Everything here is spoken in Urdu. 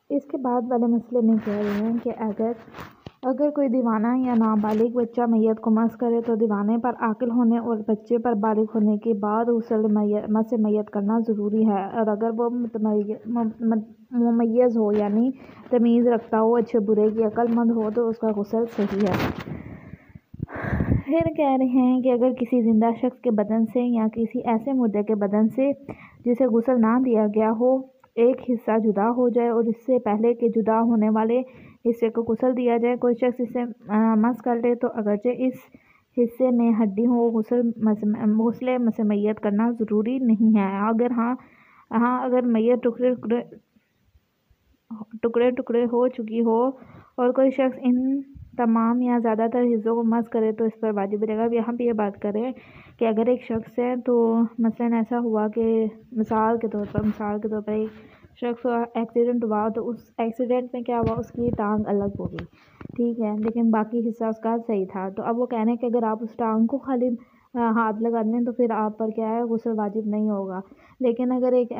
اس کے بعد والے مسئلے میں کہہ رہے ہیں کہ اگر کوئی دیوانہ یا نابالغ بچہ میت کو مس کرے تو دیوانے پر عاقل ہونے اور بچے پر بالغ ہونے کے بعد غسل مس میت کرنا ضروری ہے، اور اگر وہ ممیز ہو یعنی تمیز رکھتا ہو، اچھے برے کی عقل مند ہو تو اس کا غسل صحیح ہے۔ پھر کہہ رہے ہیں کہ اگر کسی زندہ شخص کے بدن سے یا کسی ایسے مردے کے بدن سے جسے غسل نہ دیا گیا ہو ایک حصہ جدا ہو جائے اور اس سے پہلے کہ جدا ہونے والے حصے کو غسل دیا جائے کوئی شخص اسے مس کر لے تو اگرچہ اس حصے میں ہڈی ہو غسل مس میت کرنا ضروری نہیں ہے۔ اگر میت ٹکڑے ٹکڑے ہو چکی ہو اور کوئی شخص ان تمام یا زیادہ تر حصوں کو مس کرے تو اس پر واجب رہے گا۔ اب یہاں پہ یہ بات کریں کہ اگر ایک شخص ہے تو مثلاً ایسا ہوا کہ مثال کے طور پر ایک شخص کا ایکسیڈنٹ ہوا تو اس ایکسیڈنٹ میں کیا ہوا، اس کی ٹانگ الگ ہو گئی، ٹھیک ہے، لیکن باقی حصہ اس کا صحیح تھا۔ تو اب وہ کہہ رہے ہیں کہ اگر آپ اس ٹانگ کو خالی ہاتھ لگا دیں تو پھر آپ پر کیا ہے، غسل واجب نہیں ہوگا۔ لیکن اگر ایک